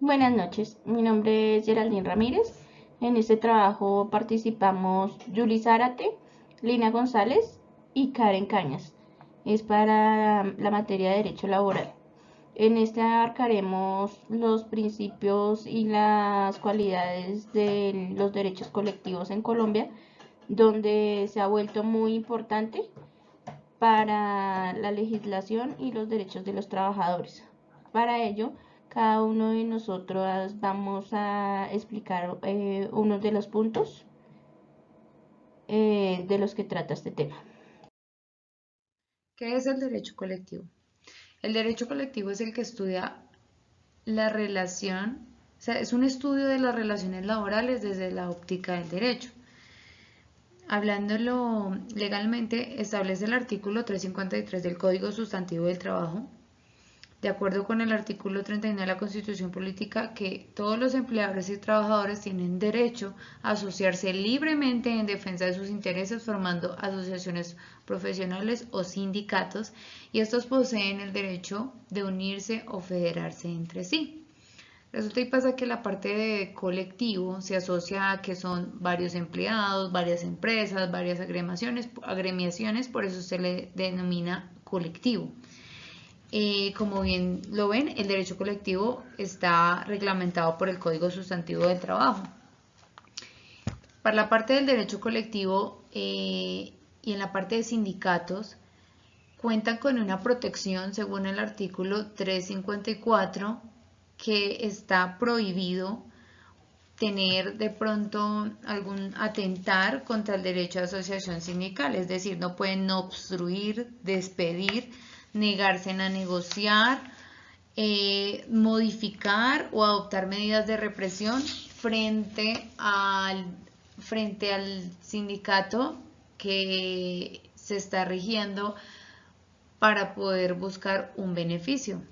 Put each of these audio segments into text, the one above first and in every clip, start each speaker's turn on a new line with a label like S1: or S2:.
S1: Buenas noches, mi nombre es Geraldine Ramírez. En este trabajo participamos Yuli Zárate, Lina González y Karen Cañas. Es para la materia de Derecho Laboral. En este abarcaremos los principios y las cualidades de los derechos colectivos en Colombia, donde se ha vuelto muy importante para la legislación y los derechos de los trabajadores. Para ello, cada uno de nosotros vamos a explicar unos de los puntos de los que trata este tema.
S2: ¿Qué es el derecho colectivo? El derecho colectivo es el que estudia la relación, o sea, es un estudio de las relaciones laborales desde la óptica del derecho. Hablándolo legalmente, establece el artículo 353 del Código Sustantivo del Trabajo, de acuerdo con el artículo 39 de la Constitución Política, que todos los empleadores y trabajadores tienen derecho a asociarse libremente en defensa de sus intereses formando asociaciones profesionales o sindicatos, y estos poseen el derecho de unirse o federarse entre sí. Resulta y pasa que la parte de colectivo se asocia a que son varios empleados, varias empresas, varias agremiaciones, por eso se le denomina colectivo. Como bien lo ven, el derecho colectivo está reglamentado por el Código Sustantivo del Trabajo. Para la parte del derecho colectivo y en la parte de sindicatos, cuentan con una protección según el artículo 354, que está prohibido tener de pronto algún atentar contra el derecho de asociación sindical, es decir, no pueden obstruir, despedir, negarse a negociar, modificar o adoptar medidas de represión frente al sindicato que se está rigiendo para poder buscar un beneficio.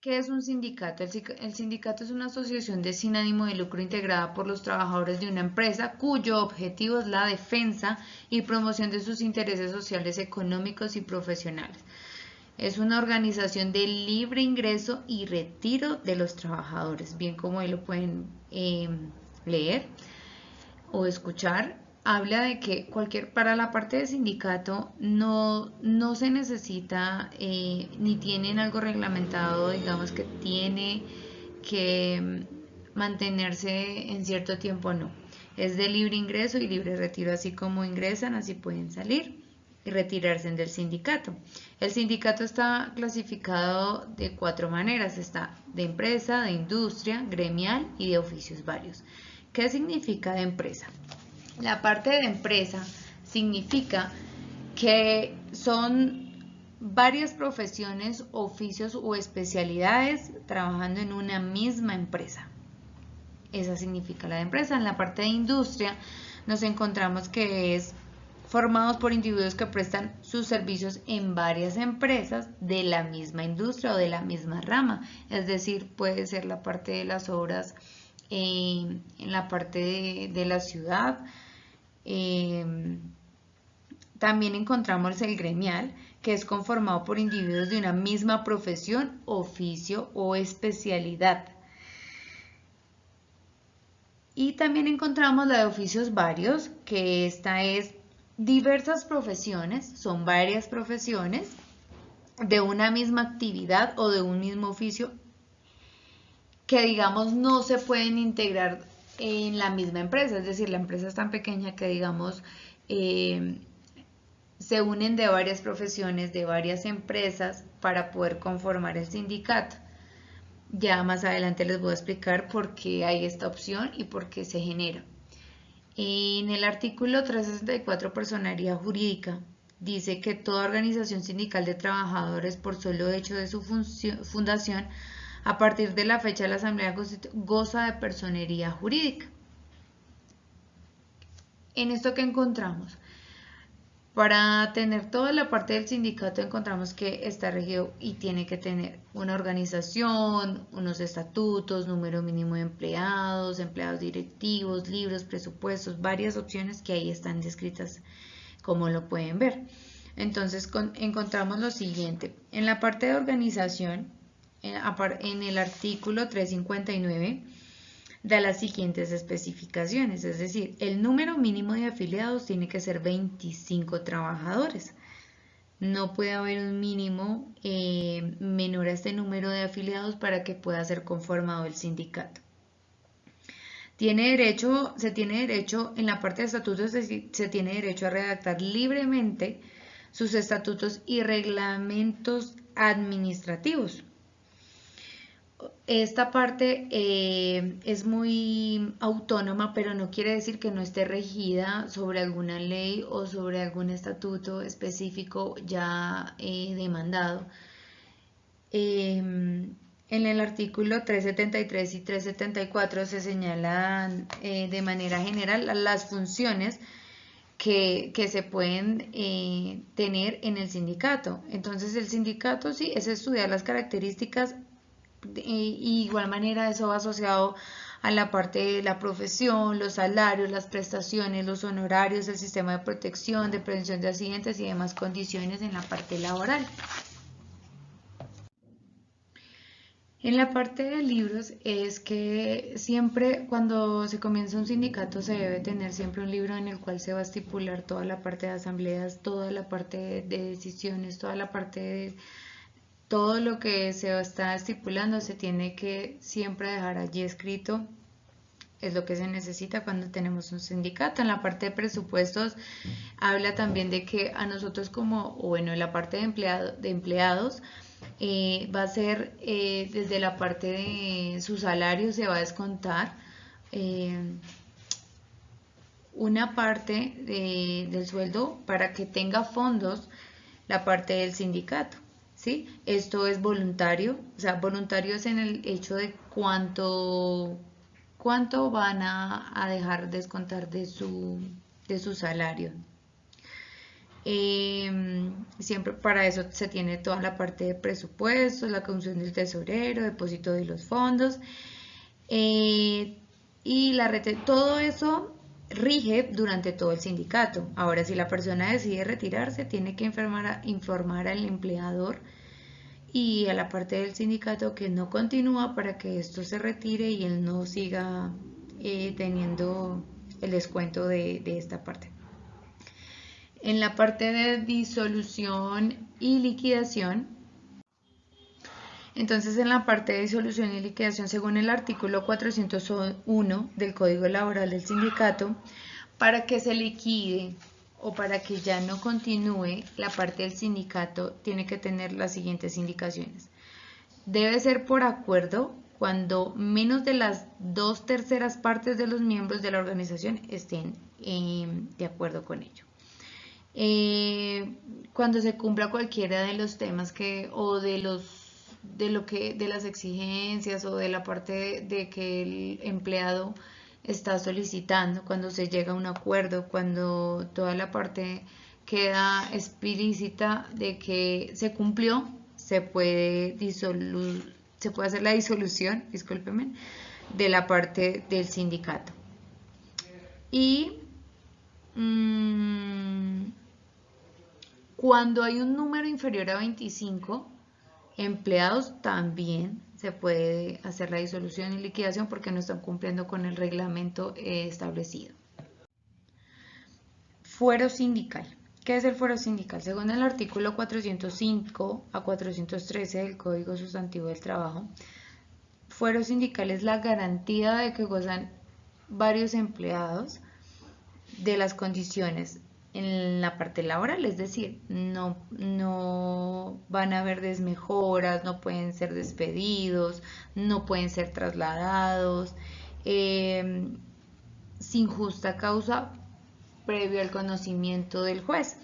S2: ¿Qué es un sindicato? El sindicato es una asociación de sin ánimo de lucro integrada por los trabajadores de una empresa cuyo objetivo es la defensa y promoción de sus intereses sociales, económicos y profesionales. Es una organización de libre ingreso y retiro de los trabajadores, bien como ahí lo pueden leer o escuchar. Habla de que para la parte de sindicato no se necesita ni tienen algo reglamentado, digamos que tiene que mantenerse en cierto tiempo, no. Es de libre ingreso y libre retiro, así como ingresan, así pueden salir y retirarse del sindicato. El sindicato está clasificado de 4 maneras: está de empresa, de industria, gremial y de oficios varios. ¿Qué significa de empresa? La parte de empresa significa que son varias profesiones, oficios o especialidades trabajando en una misma empresa. Esa significa la de empresa. En la parte de industria nos encontramos que es formados por individuos que prestan sus servicios en varias empresas de la misma industria o de la misma rama. Es decir, puede ser la parte de las obras en la parte de la ciudad. También encontramos el gremial, que es conformado por individuos de una misma profesión, oficio o especialidad. Y también encontramos la de oficios varios, que esta es diversas profesiones, son varias profesiones de una misma actividad o de un mismo oficio que, digamos, no se pueden integrar en la misma empresa. Es decir, la empresa es tan pequeña que, digamos, se unen de varias profesiones, de varias empresas para poder conformar el sindicato. Ya más adelante les voy a explicar por qué hay esta opción y por qué se genera. En el artículo 364, personería jurídica, dice que toda organización sindical de trabajadores, por solo hecho de su fundación, a partir de la fecha de la Asamblea goza de personería jurídica. En esto que encontramos, para tener toda la parte del sindicato encontramos que está regido y tiene que tener una organización, unos estatutos, número mínimo de empleados, empleados directivos, libros, presupuestos, varias opciones que ahí están descritas como lo pueden ver. Entonces encontramos lo siguiente. En la parte de organización, en el artículo 359, da las siguientes especificaciones, es decir, el número mínimo de afiliados tiene que ser 25 trabajadores. No puede haber un mínimo menor a este número de afiliados para que pueda ser conformado el sindicato. Se tiene derecho, en la parte de estatutos, se tiene derecho a redactar libremente sus estatutos y reglamentos administrativos. Esta parte es muy autónoma, pero no quiere decir que no esté regida sobre alguna ley o sobre algún estatuto específico ya demandado. En el artículo 373 y 374 se señalan de manera general las funciones que se pueden tener en el sindicato. Entonces el sindicato sí es estudiar las características y igual manera eso va asociado a la parte de la profesión, los salarios, las prestaciones, los honorarios, el sistema de protección, de prevención de accidentes y demás condiciones en la parte laboral. En la parte de libros es que siempre cuando se comienza un sindicato se debe tener siempre un libro en el cual se va a estipular toda la parte de asambleas, toda la parte de decisiones, toda la parte de todo lo que se está estipulando se tiene que siempre dejar allí escrito. Es lo que se necesita cuando tenemos un sindicato. En la parte de presupuestos habla también de que a nosotros en la parte de empleados va a ser desde la parte de su salario se va a descontar una parte del sueldo para que tenga fondos la parte del sindicato. ¿Sí? Esto es voluntario, o sea, voluntario es en el hecho de cuánto van a dejar descontar de su salario. Siempre para eso se tiene toda la parte de presupuestos, la comisión del tesorero, depósito de los fondos y todo eso rige durante todo el sindicato. Ahora, si la persona decide retirarse, tiene que informar al empleador y a la parte del sindicato que no continúa para que esto se retire y él no siga teniendo el descuento de esta parte. En la parte de disolución y liquidación, entonces en la parte de disolución y liquidación, según el artículo 401 del Código Laboral del Sindicato, para que se liquide o para que ya no continúe la parte del sindicato, tiene que tener las siguientes indicaciones. Debe ser por acuerdo cuando menos de las 2/3 partes de los miembros de la organización estén de acuerdo con ello. Cuando se cumpla cualquiera de los temas de las exigencias o de la parte de que el empleado está solicitando, cuando se llega a un acuerdo, cuando toda la parte queda explícita de que se cumplió, se puede hacer la disolución, discúlpeme, de la parte del sindicato. Y cuando hay un número inferior a 25 empleados, también se puede hacer la disolución y liquidación porque no están cumpliendo con el reglamento establecido. Fuero sindical. ¿Qué es el fuero sindical? Según el artículo 405 a 413 del Código Sustantivo del Trabajo, fuero sindical es la garantía de que gozan varios empleados de las condiciones en la parte laboral, es decir, no van a haber desmejoras, no pueden ser despedidos, no pueden ser trasladados, sin justa causa previo al conocimiento del juez.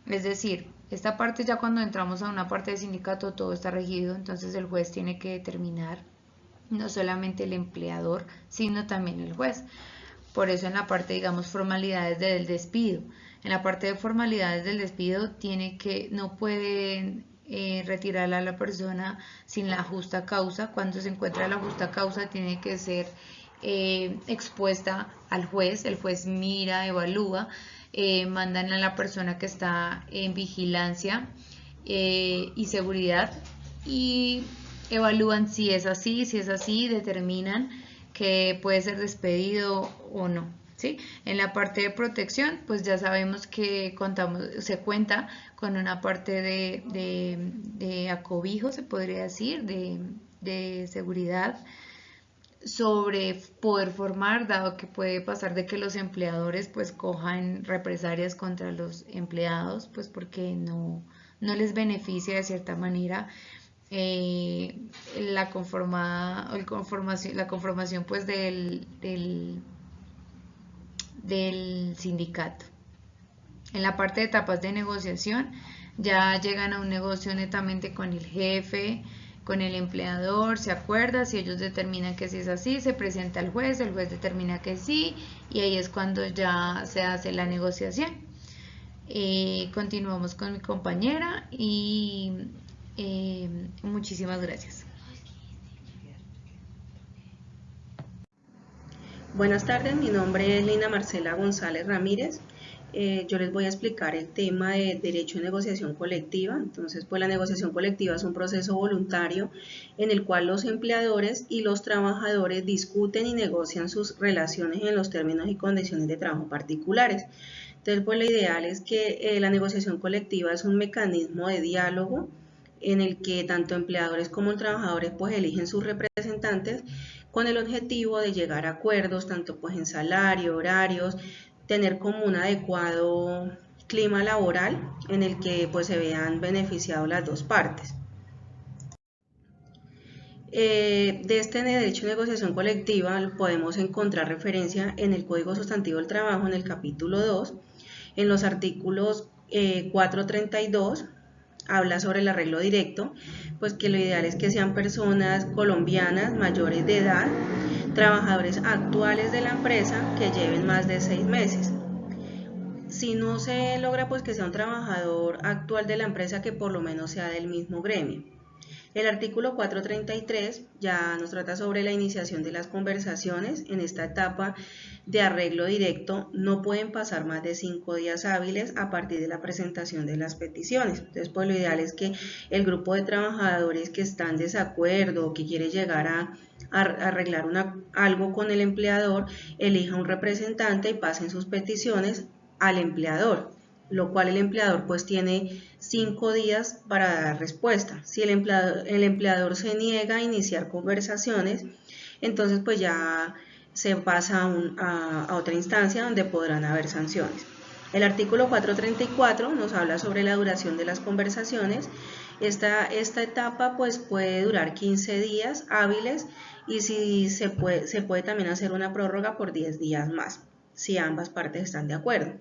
S2: Es decir, esta parte ya cuando entramos a una parte de sindicato todo está regido, entonces el juez tiene que determinar, no solamente el empleador, sino también el juez. Por eso en la parte, digamos, formalidades del despido. En la parte de formalidades del despido no pueden retirar a la persona sin la justa causa. Cuando se encuentra la justa causa tiene que ser expuesta al juez. El juez mira, evalúa mandan a la persona que está en vigilancia y seguridad y evalúan si es así, determinan que puede ser despedido o no. ¿Sí? En la parte de protección, pues ya sabemos que se cuenta con una parte de acobijo, se podría decir, de seguridad sobre poder formar, dado que puede pasar de que los empleadores pues cojan represalias contra los empleados, pues porque no les beneficia de cierta manera la conformación pues del sindicato. En la parte de etapas de negociación, ya llegan a un negocio netamente con el jefe, con el empleador, se acuerda, si ellos determinan que sí es así, se presenta al juez, el juez determina que sí, y ahí es cuando ya se hace la negociación. Continuamos con mi compañera y muchísimas gracias.
S3: Buenas tardes, mi nombre es Lina Marcela González Ramírez. Yo les voy a explicar el tema de derecho de negociación colectiva. Entonces, pues la negociación colectiva es un proceso voluntario en el cual los empleadores y los trabajadores discuten y negocian sus relaciones en los términos y condiciones de trabajo particulares. Entonces, pues lo ideal es que la negociación colectiva es un mecanismo de diálogo en el que tanto empleadores como trabajadores pues eligen sus representantes con el objetivo de llegar a acuerdos tanto pues en salario, horarios, tener como un adecuado clima laboral en el que pues se vean beneficiados las dos partes. De este derecho de negociación colectiva podemos encontrar referencia en el Código Sustantivo del Trabajo en el capítulo 2, en los artículos 432, habla sobre el arreglo directo, pues que lo ideal es que sean personas colombianas mayores de edad, trabajadores actuales de la empresa que lleven más de 6 meses. Si no se logra, pues que sea un trabajador actual de la empresa que por lo menos sea del mismo gremio. El artículo 433 ya nos trata sobre la iniciación de las conversaciones. En esta etapa de arreglo directo no pueden pasar más de 5 días hábiles a partir de la presentación de las peticiones. Entonces, pues lo ideal es que el grupo de trabajadores que están en desacuerdo o que quiere llegar a arreglar algo con el empleador, elija un representante y pasen sus peticiones al empleador, lo cual el empleador pues tiene 5 días para dar respuesta. Si el empleador se niega a iniciar conversaciones, entonces pues ya se pasa a otra instancia donde podrán haber sanciones. El artículo 434 nos habla sobre la duración de las conversaciones. Esta etapa pues puede durar 15 días hábiles y si se puede también hacer una prórroga por 10 días más, si ambas partes están de acuerdo.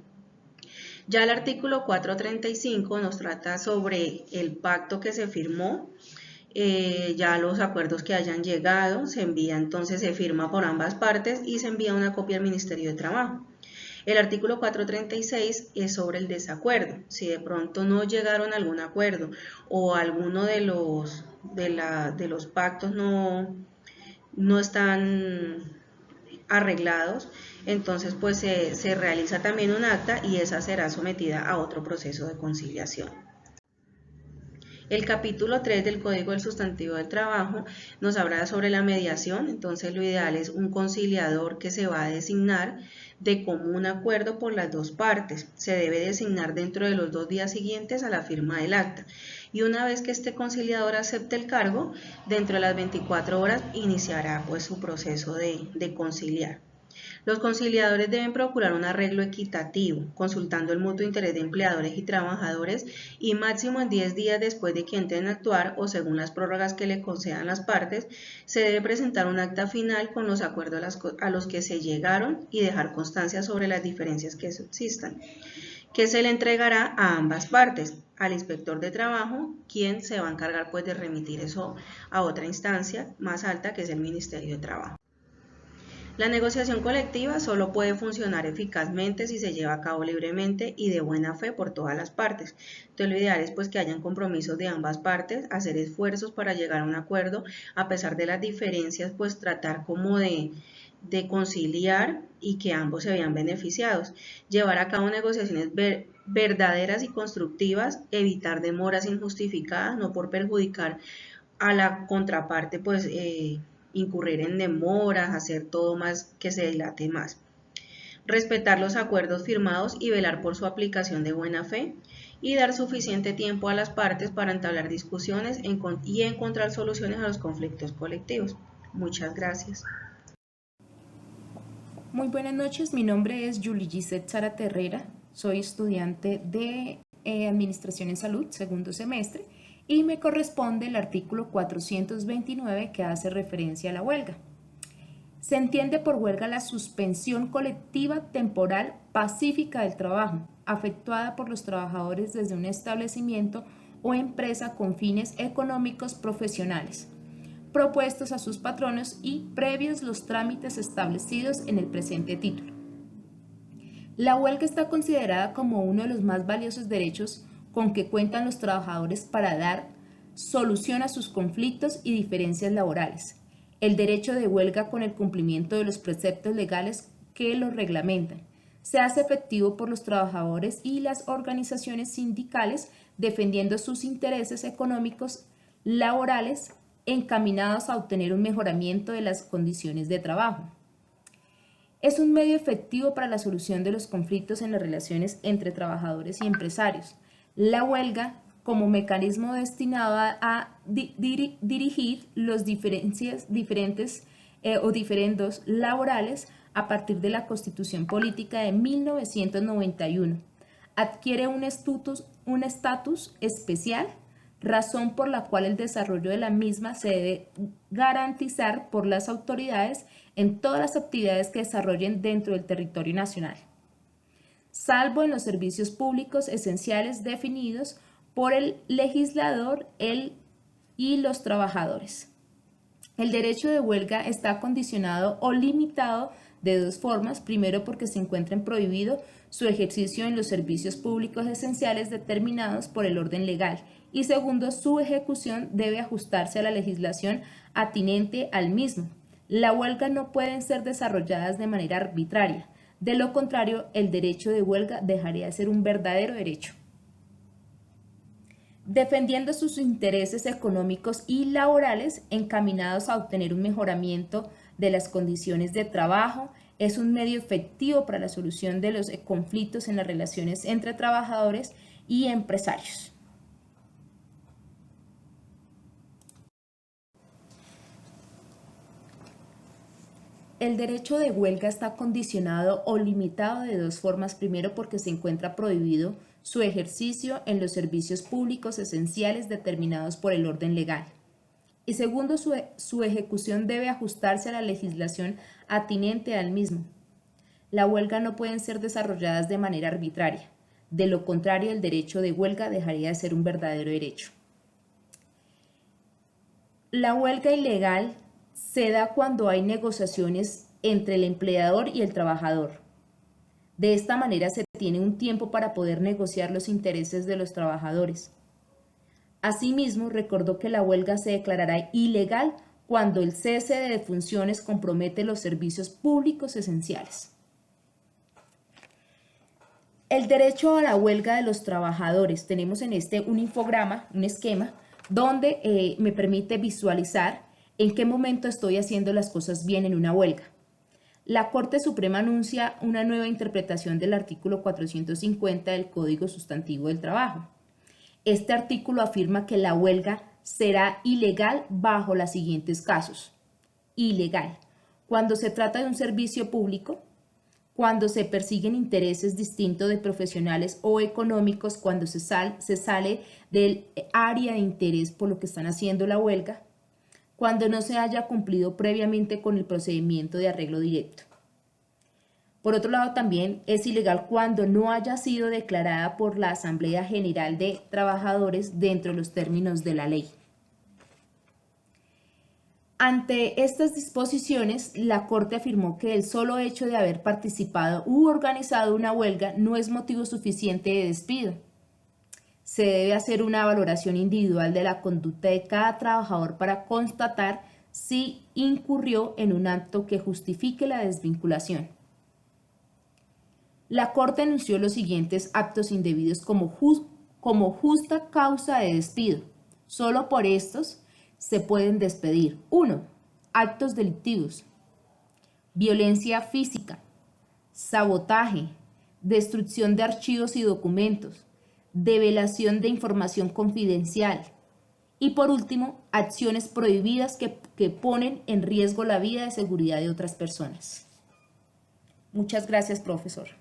S3: Ya el artículo 435 nos trata sobre el pacto que se firmó, ya los acuerdos que hayan llegado, se envía entonces, se firma por ambas partes y se envía una copia al Ministerio de Trabajo. El artículo 436 es sobre el desacuerdo. Si de pronto no llegaron a algún acuerdo o alguno de los pactos no están arreglados, entonces pues se realiza también un acta y esa será sometida a otro proceso de conciliación. El capítulo 3 del Código del Sustantivo del Trabajo nos habla sobre la mediación. Entonces lo ideal es un conciliador que se va a designar de común acuerdo por las dos partes. Se debe designar dentro de los 2 días siguientes a la firma del acta. Y una vez que este conciliador acepte el cargo, dentro de las 24 horas iniciará pues su proceso de conciliar. Los conciliadores deben procurar un arreglo equitativo, consultando el mutuo interés de empleadores y trabajadores y máximo en 10 días después de que entren a actuar o según las prórrogas que le concedan las partes, se debe presentar un acta final con los acuerdos a los que se llegaron y dejar constancia sobre las diferencias que subsistan, que se le entregará a ambas partes, al inspector de trabajo, quien se va a encargar pues de remitir eso a otra instancia más alta que es el Ministerio de Trabajo. La negociación colectiva solo puede funcionar eficazmente si se lleva a cabo libremente y de buena fe por todas las partes. Entonces lo ideal es pues que hayan compromisos de ambas partes, hacer esfuerzos para llegar a un acuerdo, a pesar de las diferencias, pues tratar como de de conciliar y que ambos se vean beneficiados. Llevar a cabo negociaciones verdaderas y constructivas, evitar demoras injustificadas, no por perjudicar a la contraparte, pues incurrir en demoras, hacer todo más que se dilate más. Respetar los acuerdos firmados y velar por su aplicación de buena fe y dar suficiente tiempo a las partes para entablar discusiones y encontrar soluciones a los conflictos colectivos. Muchas gracias.
S4: Muy buenas noches, mi nombre es Julie Gisette Zárate Herrera, soy estudiante de Administración en Salud, segundo semestre, y me corresponde el artículo 429 que hace referencia a la huelga. Se entiende por huelga la suspensión colectiva temporal pacífica del trabajo, efectuada por los trabajadores desde un establecimiento o empresa con fines económicos profesionales, propuestos a sus patronos y previos los trámites establecidos en el presente título. La huelga está considerada como uno de los más valiosos derechos con que cuentan los trabajadores para dar solución a sus conflictos y diferencias laborales. El derecho de huelga, con el cumplimiento de los preceptos legales que lo reglamentan, se hace efectivo por los trabajadores y las organizaciones sindicales defendiendo sus intereses económicos laborales encaminados a obtener un mejoramiento de las condiciones de trabajo. Es un medio efectivo para la solución de los conflictos en las relaciones entre trabajadores y empresarios. La huelga, como mecanismo destinado a dirigir los diferendos laborales a partir de la Constitución Política de 1991, adquiere un estatus especial, razón por la cual el desarrollo de la misma se debe garantizar por las autoridades en todas las actividades que desarrollen dentro del territorio nacional, salvo en los servicios públicos esenciales definidos por el legislador y los trabajadores. El derecho de huelga está condicionado o limitado de dos formas: primero, porque se encuentra prohibido su ejercicio en los servicios públicos esenciales determinados por el orden legal, y segundo, su ejecución debe ajustarse a la legislación atinente al mismo. La huelga no pueden ser desarrolladas de manera arbitraria, de lo contrario, el derecho de huelga dejaría de ser un verdadero derecho. Defendiendo sus intereses económicos y laborales encaminados a obtener un mejoramiento de las condiciones de trabajo, es un medio efectivo para la solución de los conflictos en las relaciones entre trabajadores y empresarios. El derecho de huelga está condicionado o limitado de dos formas: primero, porque se encuentra prohibido su ejercicio en los servicios públicos esenciales determinados por el orden legal, y segundo, su ejecución debe ajustarse a la legislación atinente al mismo. La huelga no pueden ser desarrolladas de manera arbitraria, de lo contrario, el derecho de huelga dejaría de ser un verdadero derecho. La huelga ilegal se da cuando hay negociaciones entre el empleador y el trabajador. De esta manera se tiene un tiempo para poder negociar los intereses de los trabajadores. Asimismo, recordó que la huelga se declarará ilegal cuando el cese de funciones compromete los servicios públicos esenciales. El derecho a la huelga de los trabajadores. Tenemos en un infograma, un esquema, donde me permite visualizar en qué momento estoy haciendo las cosas bien en una huelga. La Corte Suprema anuncia una nueva interpretación del artículo 450 del Código Sustantivo del Trabajo. Este artículo afirma que la huelga será ilegal bajo los siguientes casos. Ilegal: cuando se trata de un servicio público, cuando se persiguen intereses distintos de profesionales o económicos, cuando se sale del área de interés por lo que están haciendo la huelga, cuando no se haya cumplido previamente con el procedimiento de arreglo directo. Por otro lado, también es ilegal cuando no haya sido declarada por la Asamblea General de Trabajadores dentro de los términos de la ley. Ante estas disposiciones, la Corte afirmó que el solo hecho de haber participado u organizado una huelga no es motivo suficiente de despido. Se debe hacer una valoración individual de la conducta de cada trabajador para constatar si incurrió en un acto que justifique la desvinculación. La Corte enunció los siguientes actos indebidos como justa causa de despido. Solo por estos se pueden despedir. 1. Actos delictivos, violencia física, sabotaje, destrucción de archivos y documentos, develación de información confidencial y, por último, acciones prohibidas que ponen en riesgo la vida y seguridad de otras personas. Muchas gracias, profesor.